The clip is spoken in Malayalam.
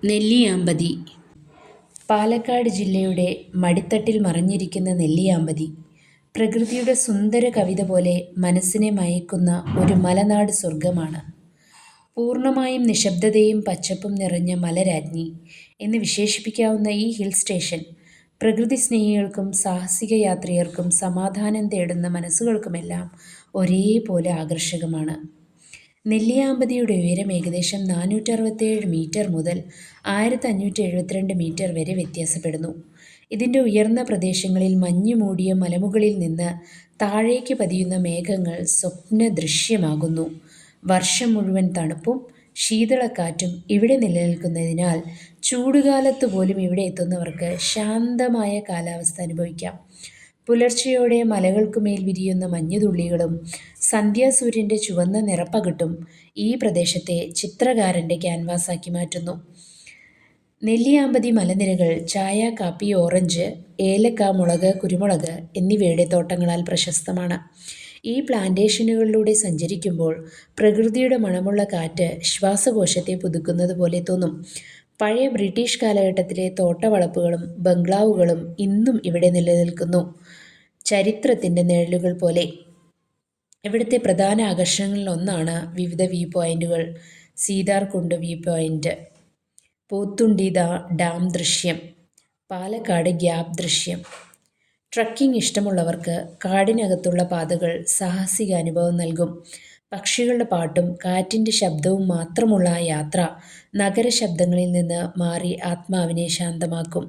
നെല്ലിയാമ്പതി. പാലക്കാട് ജില്ലയുടെ മടിത്തട്ടിൽ മറഞ്ഞിരിക്കുന്ന നെല്ലിയാമ്പതി പ്രകൃതിയുടെ സുന്ദര കവിത പോലെ മനസ്സിനെ മയക്കുന്ന ഒരു മലനാട് സ്വർഗമാണ്. പൂർണ്ണമായും നിശബ്ദതയും പച്ചപ്പും നിറഞ്ഞ മലരാജ്ഞി എന്ന് വിശേഷിപ്പിക്കാവുന്ന ഈ ഹിൽ സ്റ്റേഷൻ പ്രകൃതി സ്നേഹികൾക്കും സാഹസിക യാത്രികർക്കും സമാധാനം തേടുന്ന മനസ്സുകൾക്കുമെല്ലാം ഒരേപോലെ ആകർഷകമാണ്. നെല്ലിയാമ്പതിയുടെ ഉയരം ഏകദേശം 467 മീറ്റർ മുതൽ 1572 മീറ്റർ വരെ വ്യത്യാസപ്പെടുന്നു. ഇതിൻ്റെ ഉയർന്ന പ്രദേശങ്ങളിൽ മഞ്ഞു മൂടിയ മലമുകളിൽ നിന്ന് താഴേക്ക് പതിയുന്ന മേഘങ്ങൾ സ്വപ്നദൃശ്യമാകുന്നു. വർഷം മുഴുവൻ തണുപ്പും ശീതളക്കാറ്റും ഇവിടെ നിലനിൽക്കുന്നതിനാൽ ചൂടുകാലത്ത് പോലും ഇവിടെ എത്തുന്നവർക്ക് ശാന്തമായ കാലാവസ്ഥ അനുഭവിക്കാം. പുലർച്ചയോടെ മലകൾക്കുമേൽ വിരിയുന്ന മഞ്ഞുതുള്ളികളും സന്ധ്യാസൂര്യൻ്റെ ചുവന്ന നിറപ്പകിട്ടും ഈ പ്രദേശത്തെ ചിത്രകാരൻ്റെ ക്യാൻവാസാക്കി മാറ്റുന്നു. നെല്ലിയാമ്പതി മലനിരകൾ ചായ, കാപ്പി, ഓറഞ്ച്, ഏലക്ക, മുളക്, കുരുമുളക് എന്നിവയുടെ തോട്ടങ്ങളാൽ പ്രശസ്തമാണ്. ഈ പ്ലാന്റേഷനുകളിലൂടെ സഞ്ചരിക്കുമ്പോൾ പ്രകൃതിയുടെ മണമുള്ള കാറ്റ് ശ്വാസകോശത്തെ പുതുക്കുന്നത് പോലെ തോന്നും. പഴയ ബ്രിട്ടീഷ് കാലഘട്ടത്തിലെ തോട്ടവളപ്പുകളും ബംഗ്ലാവുകളും ഇന്നും ഇവിടെ നിലനിൽക്കുന്നു, ചരിത്രത്തിൻ്റെ നിഴലുകൾ പോലെ. ഇവിടുത്തെ പ്രധാന ആകർഷണങ്ങളിലൊന്നാണ് വിവിധ വ്യൂ പോയിന്റുകൾ. Seetharkund view point, Pothundi dam ദൃശ്യം, പാലക്കാട് ഗ്യാപ്പ് ദൃശ്യം. ട്രക്കിംഗ് ഇഷ്ടമുള്ളവർക്ക് കാടിനകത്തുള്ള പാതകൾ സാഹസിക അനുഭവം നൽകും. പക്ഷികളുടെ പാട്ടും കാറ്റിൻ്റെ ശബ്ദവും മാത്രമുള്ള ആ യാത്ര നഗരശബ്ദങ്ങളിൽ നിന്ന് മാറി ആത്മാവിനെ ശാന്തമാക്കും.